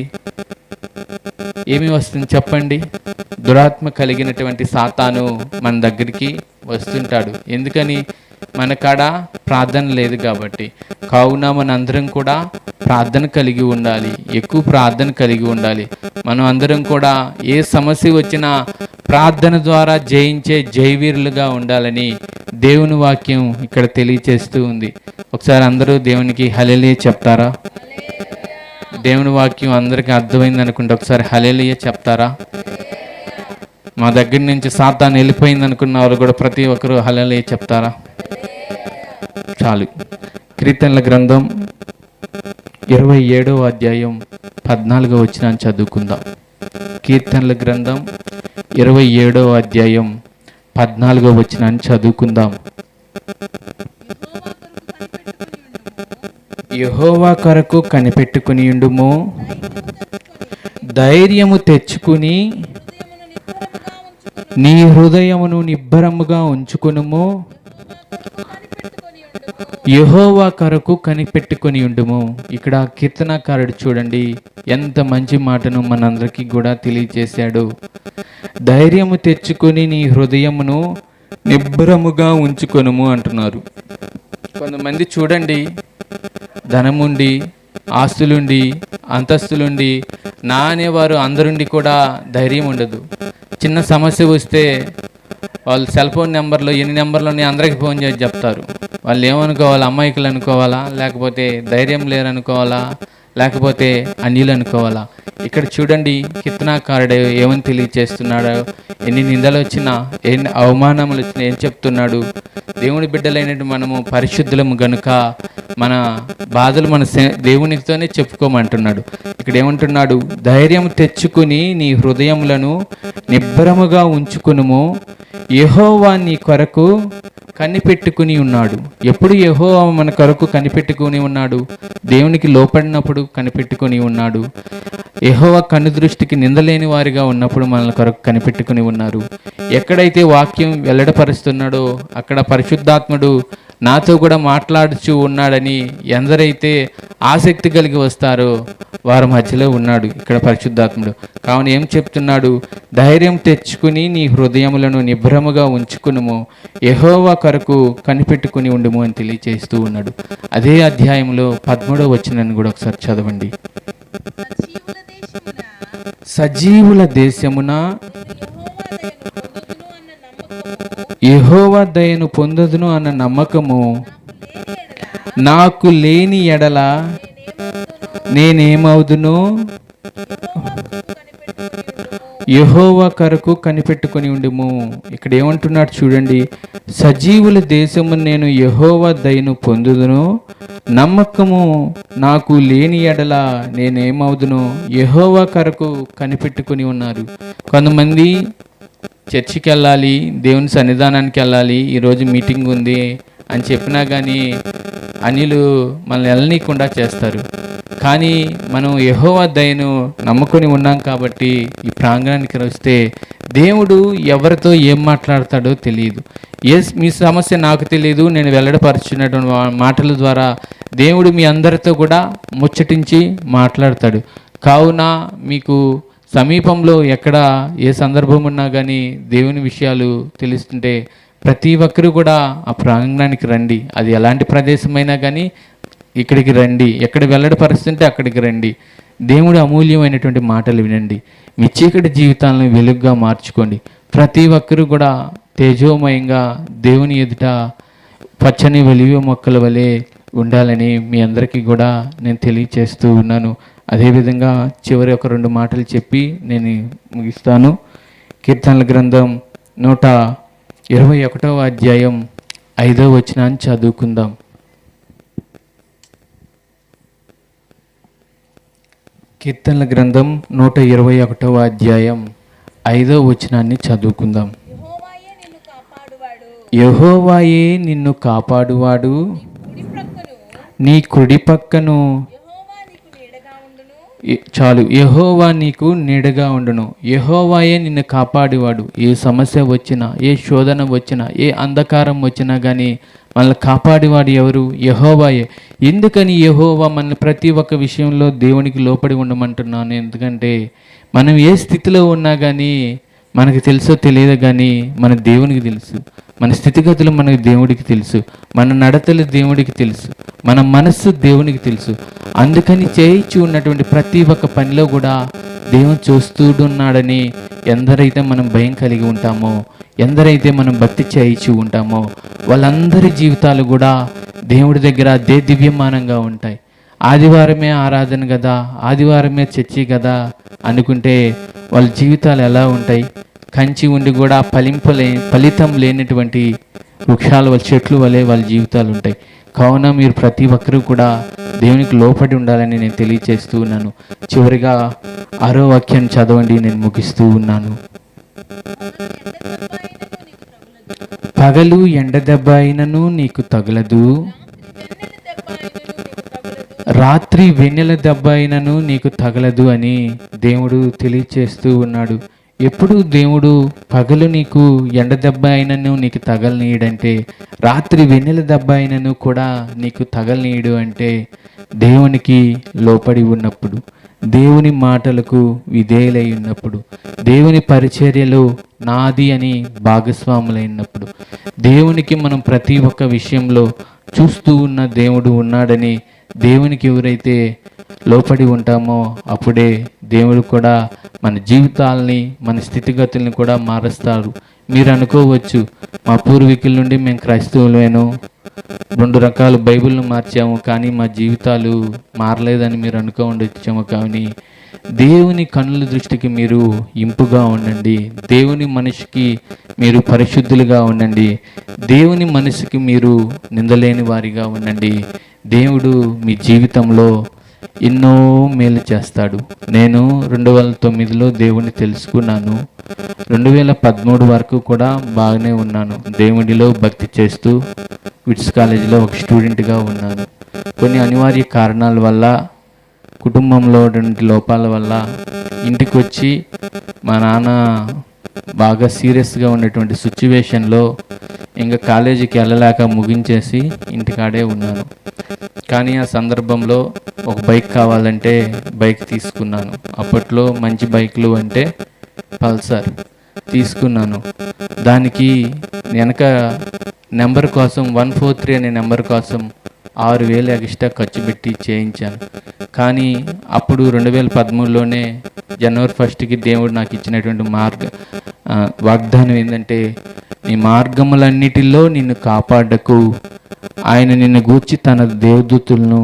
ఏమి వస్తుంది చెప్పండి? దురాత్మ కలిగినటువంటి సాతాను మన దగ్గరికి వస్తుంటాడు. ఎందుకని? మన కాడ ప్రార్థన లేదు కాబట్టి. కావున మన అందరం కూడా ప్రార్థన కలిగి ఉండాలి, ఎక్కువ ప్రార్థన కలిగి ఉండాలి. మనం అందరం కూడా ఏ సమస్య వచ్చినా ప్రార్థన ద్వారా జయించే జయవీరులుగా ఉండాలని దేవుని వాక్యం ఇక్కడ తెలియచేస్తూ ఉంది. ఒకసారి అందరూ దేవునికి హల్లెలూయా చెప్తారా? దేవుని వాక్యం అందరికీ అర్థమైంది అనుకుంటే ఒకసారి హల్లెలూయా చెప్తారా? మా దగ్గర నుంచి సాతాను వెళ్ళిపోయింది అనుకున్న వాళ్ళు కూడా ప్రతి ఒక్కరూ హల్లెలూయా చెప్తారా? చాలు. కీర్తనల గ్రంథం 27వ అధ్యాయం 14వ వచనాన్ని చదువుకుందాం. కీర్తనల గ్రంథం 27వ అధ్యాయం 14వ వచనాన్ని చదువుకుందాం. యెహోవా కొరకు కనిపెట్టుకుని ఉండుము, ధైర్యము తెచ్చుకుని నీ హృదయమును నిబ్బరముగా ఉంచుకునుము. యెహోవా కొరకు కనిపెట్టుకుని ఉండుము. ఇక్కడ కీర్తనకారుడు చూడండి ఎంత మంచి మాటను మనందరికీ కూడా తెలియజేశాడు. ధైర్యము తెచ్చుకొని నీ హృదయమును నిబ్బరముగా ఉంచుకొనుము అంటున్నారు. కొంతమంది చూడండి, ధనముండి, ఆస్తులుండి, అంతస్తులుండి, నా అనేవారు అందరుండి కూడా ధైర్యం ఉండదు. చిన్న సమస్య వస్తే వాళ్ళు సెల్ ఫోన్ నెంబర్లో ఎన్ని నెంబర్లు ఉన్నాయి అందరికీ ఫోన్ చేసి చెప్తారు. వాళ్ళు ఏమనుకోవాలా? అమాయకులు అనుకోవాలా? లేకపోతే ధైర్యం లేరనుకోవాలా? లేకపోతే అన్యులు అనుకోవాలా? ఇక్కడ చూడండి కీర్తనాకారుడు ఏమని తెలియచేస్తున్నాడు? ఎన్ని నిందలు వచ్చినా, ఎన్ని అవమానములు వచ్చినా ఏం చెప్తున్నాడు? దేవుని బిడ్డలైనట్టు మనము పరిశుద్ధులము గనుక మన బాధలు మన దేవునితోనే చెప్పుకోమంటున్నాడు. ఇక్కడ ఏమంటున్నాడు? ధైర్యం తెచ్చుకుని నీ హృదయములను నిబ్బరముగా ఉంచుకునుము, యెహోవా నీ కొరకు కనిపెట్టుకుని ఉన్నాడు. ఎప్పుడు యెహోవా మన కొరకు కనిపెట్టుకుని ఉన్నాడు? దేవునికి లోపడినప్పుడు కనిపెట్టుకుని ఉన్నాడు. యెహోవా కనుదృష్టికి నిందలేని వారిగా ఉన్నప్పుడు మన కొరకు కనిపెట్టుకుని ఉన్నారు. ఎక్కడైతే వాక్యం వెల్లడపరుస్తున్నాడో అక్కడ పరిశుద్ధాత్ముడు నాతో కూడా మాట్లాడుచూ ఉన్నాడని ఎందరైతే ఆసక్తి కలిగి వస్తారో వారి మధ్యలో ఉన్నాడు ఇక్కడ పరిశుద్ధాత్ముడు. కావున ఏం చెప్తున్నాడు? ధైర్యం తెచ్చుకుని నీ హృదయములను నిబ్బరముగా ఉంచుకునుము, యెహోవా కొరకు కనిపెట్టుకుని ఉండుము అని తెలియచేస్తూ ఉన్నాడు. అదే అధ్యాయంలో 13వ వచనాన్ని కూడా ఒకసారి చదవండి. సజీవుల దేశమున యెహోవా దయను పొందదును అన్న నమ్మకము నాకు లేని ఎడల నేనేమవుదును? యెహోవా కొరకు కనిపెట్టుకొని ఉండుము. ఇక్కడ ఏమంటున్నాడు చూడండి, సజీవుల దేశము నేను యెహోవా దయను పొందుదును, నమ్మకము నాకు లేని ఎడల నేనేమవుదును? యెహోవా కొరకు కనిపెట్టుకొని ఉన్నారు. కొంతమంది చర్చికి వెళ్ళాలి, దేవుని సన్నిధానానికి వెళ్ళాలి, ఈరోజు మీటింగ్ ఉంది అని చెప్పినా కానీ అనిలు మనల్ని వెళ్ళనీయకుండా చేస్తారు. కానీ మనం యెహోవా దయను నమ్ముకొని ఉన్నాం కాబట్టి ఈ ప్రాంగణానికి వస్తే దేవుడు ఎవరితో ఏం మాట్లాడతాడో తెలియదు. మీ సమస్య నాకు తెలియదు, నేను వెల్లడపరుచున్నటువంటి మాటల ద్వారా దేవుడు మీ అందరితో కూడా ముచ్చటించి మాట్లాడతాడు. కావున మీకు సమీపంలో ఎక్కడ ఏ సందర్భం ఉన్నా కానీ దేవుని విషయాలు తెలుస్తుంటే ప్రతి ఒక్కరు కూడా ఆ ప్రాంగణానికి రండి. అది ఎలాంటి ప్రదేశమైనా కానీ ఇక్కడికి రండి, ఎక్కడ వెల్లడిపరుస్తుంటే అక్కడికి రండి. దేవుడు అమూల్యమైనటువంటి మాటలు వినండి. మీ చీకటి జీవితాలను వెలుగుగా మార్చుకోండి. ప్రతి ఒక్కరూ కూడా తేజోమయంగా దేవుని ఎదుట పచ్చని వెలివి మొక్కల వలె ఉండాలని మీ అందరికీ కూడా నేను తెలియచేస్తూ ఉన్నాను. అదేవిధంగా చివరి ఒక 2 మాటలు చెప్పి నేను ముగిస్తాను. కీర్తనల గ్రంథం 121వ అధ్యాయం 5వ వచనాన్ని చదువుకుందాం. కీర్తనల గ్రంథం 121వ అధ్యాయం 5వ వచనాన్ని చదువుకుందాం. యెహోవాయే నిన్ను కాపాడువాడు, నీ కుడి పక్కను చాలు. యెహోవా నీకు నీడగా ఉండును. యెహోవాయే నిన్ను కాపాడేవాడు. ఏ సమస్య వచ్చినా, ఏ శోధన వచ్చినా, ఏ అంధకారం వచ్చినా కానీ మనల్ని కాపాడేవాడు ఎవరు? యెహోవాయే. ఎందుకని యెహోవా మనల్ని ప్రతి ఒక్క విషయంలో దేవునికి లోపడి ఉండమంటున్నాను? ఎందుకంటే మనం ఏ స్థితిలో ఉన్నా కానీ మనకు తెలుసో తెలియదో కానీ మన దేవునికి తెలుసు. మన స్థితిగతులు మనకు దేవుడికి తెలుసు. మన నడతలు దేవుడికి తెలుసు. మన మనస్సు దేవునికి తెలుసు. అందుకని చేయించి ఉన్నటువంటి ప్రతి ఒక్క పనిలో కూడా దేవుడు చూస్తున్నాడని ఎందరైతే మనం భయం కలిగి ఉంటామో, ఎందరైతే మనం భక్తి చేయించి ఉంటామో వాళ్ళందరి జీవితాలు కూడా దేవుడి దగ్గర దివ్యమానంగా ఉంటాయి. ఆదివారమే ఆరాధన కదా, ఆదివారమే చర్చి కదా అనుకుంటే వాళ్ళ జీవితాలు ఎలా ఉంటాయి? కంచి ఉండి కూడా ఫలితం లేనటువంటి వృక్షాల వాళ్ళ చెట్లు వలె వాళ్ళ జీవితాలు ఉంటాయి. కావున మీరు ప్రతి ఒక్కరూ కూడా దేవునికి లోపడి ఉండాలని నేను తెలియచేస్తూ ఉన్నాను. చివరిగా 6వ వాక్యాన్ని చదవండి, నేను ముగిస్తూ ఉన్నాను. పగలు ఎండ దెబ్బ అయినను నీకు తగలదు, రాత్రి వెన్నెల దెబ్బ అయినను నీకు తగలదు అని దేవుడు తెలియచేస్తూ ఉన్నాడు. ఎప్పుడు దేవుడు పగలు నీకు ఎండ దెబ్బ అయినను నీకు తగలనీయడంటే, రాత్రి వెన్నెల దెబ్బ అయినను కూడా నీకు తగలనీయడు అంటే దేవునికి లోపడి ఉన్నప్పుడు, దేవుని మాటలకు విధేయులై ఉన్నప్పుడు, దేవుని పరిచర్యలో నాది అని భాగస్వాములైనప్పుడు, దేవునికి మనం ప్రతి ఒక్క విషయంలో చూస్తూ ఉన్న దేవుడు ఉన్నాడని దేవునికి ఎవరైతే లోపడి ఉంటామో అప్పుడే దేవుడు కూడా మన జీవితాలని, మన స్థితిగతుల్ని కూడా మారుస్తారు. మీరు అనుకోవచ్చు, మా పూర్వీకుల నుండి మేము క్రైస్తవులేను, 2 రకాల బైబిల్ను మార్చాము కానీ మా జీవితాలు మారలేదని మీరు అనుకో ఉండొచ్చాము. కానీ దేవుని కన్నుల దృష్టికి మీరు ఇంపుగా ఉండండి. దేవుని మనిషికి మీరు పరిశుద్ధులుగా ఉండండి. దేవుని మనసుకి మీరు నిందలేని వారిగా ఉండండి. దేవుడు మీ జీవితంలో ఎన్నో మేలు చేస్తాడు. నేను 2009లో దేవుని తెలుసుకున్నాను. 2013 వరకు కూడా బాగానే ఉన్నాను. దేవుడిలో భక్తి చేస్తూ విట్స్ కాలేజీలో ఒక స్టూడెంట్గా ఉన్నాను. కొన్ని అనివార్య కారణాల వల్ల, కుటుంబంలో లోపాల వల్ల ఇంటికి వచ్చి మా నాన్న బాగా సీరియస్గా ఉన్నటువంటి సిచ్యువేషన్లో ఇంకా కాలేజీకి వెళ్ళలేక ముగించేసి ఇంటికాడే ఉన్నాను. కానీ ఆ సందర్భంలో ఒక బైక్ కావాలంటే బైక్ తీసుకున్నాను. అప్పట్లో మంచి బైక్లు అంటే పల్సర్ తీసుకున్నాను. దానికి వెనక నెంబర్ కోసం 143 అనే నెంబర్ కోసం 6,000 ఎక్స్ట్రా ఖర్చు పెట్టి చేయించాను. కానీ అప్పుడు 2013లోనే జనవరి 1కి దేవుడు నాకు ఇచ్చినటువంటి వాగ్దానం ఏంటంటే, నీ మార్గములన్నిటిలో నిన్ను కాపాడకు ఆయన నిన్ను గూర్చి తన దేవదూతులను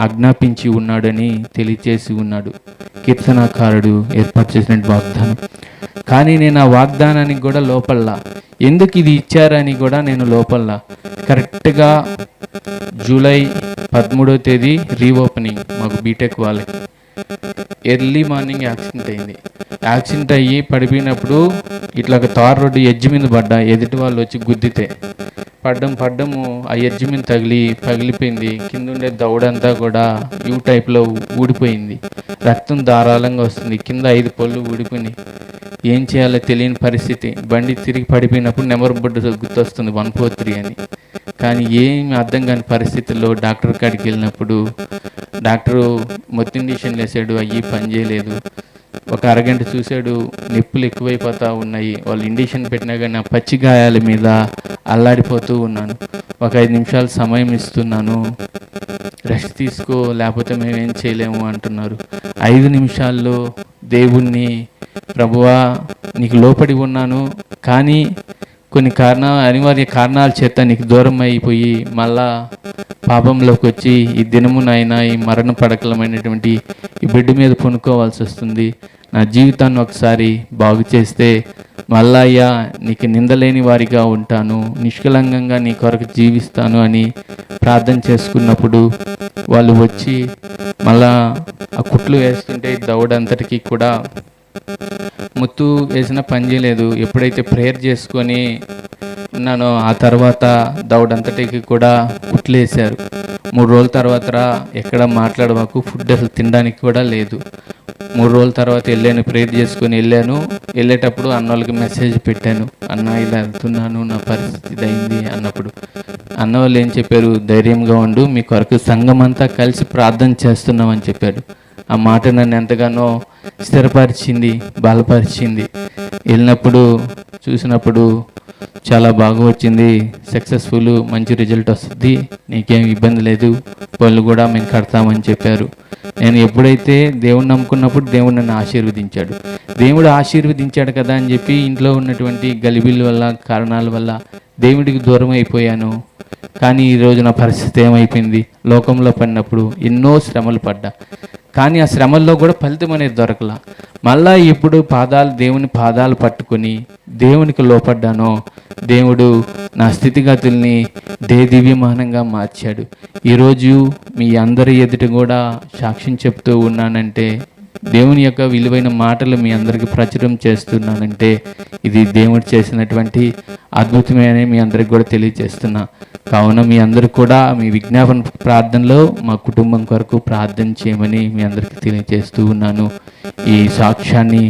ఆజ్ఞాపించి ఉన్నాడని తెలియచేసి ఉన్నాడు. కీర్తనాకారుడు ఏర్పాటు చేసిన వాగ్దానం. కానీ నేను ఆ వాగ్దానానికి కూడా లోపల్లా, ఎందుకు ఇది ఇచ్చారని కూడా నేను లోపల్లా. కరెక్ట్గా జూలై 13వ తేదీ రీఓపెనింగ్ మాకు బీటెక్ వాళ్ళకి. ఎర్లీ మార్నింగ్ యాక్సిడెంట్ అయింది. యాక్సిడెంట్ అయ్యి పడిపోయినప్పుడు ఇట్లా ఒక తార్ రోడ్డు ఎడ్జ్ మీద పడ్డా, ఎదుటి వాళ్ళు వచ్చి గుద్దితే పడ్డము ఆ ఎడ్జ్ మీద పగిలిపోయింది. కింద ఉండే దవడంతా కూడా యూ టైప్లో ఊడిపోయింది. రక్తం ధారాళంగా వస్తుంది. కింద 5 పళ్ళు ఊడిపోయినాయి. ఏం చేయాలో తెలియని పరిస్థితి. బండి తిరిగి పడిపోయినప్పుడు నెంబర్ బోర్డు గుర్తొస్తుంది 143 అని. కానీ ఏమి అర్థం కాని పరిస్థితుల్లో డాక్టర్ కాడికి వెళ్ళినప్పుడు డాక్టరు మొత్తం ఇండిషన్లు వేసాడు, అయ్యి పని చేయలేదు. ఒక అరగంట చూశాడు, నొప్పులు ఎక్కువైపోతూ ఉన్నాయి. వాళ్ళు ఇండిషన్ పెట్టినా కానీ ఆ పచ్చి గాయాల మీద అల్లాడిపోతూ ఉన్నాను. ఒక 5 నిమిషాలు సమయం ఇస్తున్నాను, రెస్ట్ తీసుకో, లేకపోతే మేమేం చేయలేము అంటున్నారు. 5 నిమిషాల్లో దేవుణ్ణి, ప్రభువా నీకు లోపడి ఉన్నాను, కానీ కొన్ని అనివార్య కారణాల చేత నీకు దూరం అయిపోయి మళ్ళా పాపంలోకి వచ్చి ఈ దినమునైనా ఈ మరణ పడకలమైనటువంటి ఈ బిడ్డ మీద పొనుకోవాల్సి వస్తుంది. నా జీవితాన్ని ఒకసారి బాగు చేస్తే మళ్ళా అయ్యా నీకు నిందలేని వారిగా ఉంటాను, నిష్కలంగంగా నీ కొరకు జీవిస్తాను అని ప్రార్థన చేసుకున్నప్పుడు వాళ్ళు వచ్చి మళ్ళా ఆ కుట్లు వేస్తుంటే దవడంతటికి కూడా ముత్తు వేసిన పని చేయలేదు. ఎప్పుడైతే ప్రేయర్ చేసుకొని ఉన్నానో ఆ తర్వాత దవడంతటికి కూడా కుట్లేసారు. 3 రోజుల తర్వాత ఎక్కడ మాట్లాడమాకు, ఫుడ్ అసలు తినడానికి కూడా లేదు. 3 రోజుల తర్వాత వెళ్ళాను, ప్రేయర్ చేసుకొని వెళ్ళాను. వెళ్ళేటప్పుడు అన్నోళ్ళకి మెసేజ్ పెట్టాను, అన్న ఇలా వెళ్తున్నాను, నా పరిస్థితి అయింది అన్నప్పుడు అన్న వాళ్ళు ఏం చెప్పారు, ధైర్యంగా ఉండు, మీ కొరకు సంఘం అంతా కలిసి ప్రార్థన చేస్తున్నామని చెప్పాడు. ఆ మాట నన్ను ఎంతగానో స్థిరపరిచింది, బలపరిచింది. వెళ్ళినప్పుడు చూసినప్పుడు చాలా బాగా వచ్చింది, సక్సెస్ఫుల్, మంచి రిజల్ట్ వస్తుంది, నీకేం ఇబ్బంది లేదు, పనులు కూడా మేము కడతామని చెప్పారు. నేను ఎప్పుడైతే దేవుణ్ణి నమ్ముకున్నప్పుడు దేవుడు నన్ను ఆశీర్వదించాడు. దేవుడు ఆశీర్వదించాడు కదా అని చెప్పి ఇంట్లో ఉన్నటువంటి గలిబిల వల్ల, కారణాల వల్ల దేవుడికి దూరం అయిపోయాను. కానీ ఈరోజు నా పరిస్థితి ఏమైపోయింది, లోకంలో పడినప్పుడు ఎన్నో శ్రమలు పడ్డా, కానీ ఆ శ్రమల్లో కూడా ఫలితం అనేది దొరకలా. మళ్ళా ఎప్పుడు దేవుని పాదాలు పట్టుకొని దేవునికి లోపడ్డానో దేవుడు నా స్థితిగతుల్ని దివ్యమానంగా మార్చాడు. ఈరోజు మీ అందరి ఎదుట కూడా సాక్ష్యం చెప్తూ ఉన్నానంటే, దేవుని యొక్క విలువైన మాటలు మీ అందరికీ ప్రచురం చేస్తున్నానంటే ఇది దేవుడు చేసినటువంటి అద్భుతమే అని మీ అందరికి కూడా తెలియజేస్తున్నా. కావున మీ అందరూ కూడా మీ విజ్ఞాపన ప్రార్థనలో మా కుటుంబం కొరకు ప్రార్థన చేయమని మీ అందరికీ తెలియజేస్తూ ఉన్నాను. ఈ సాక్ష్యాన్ని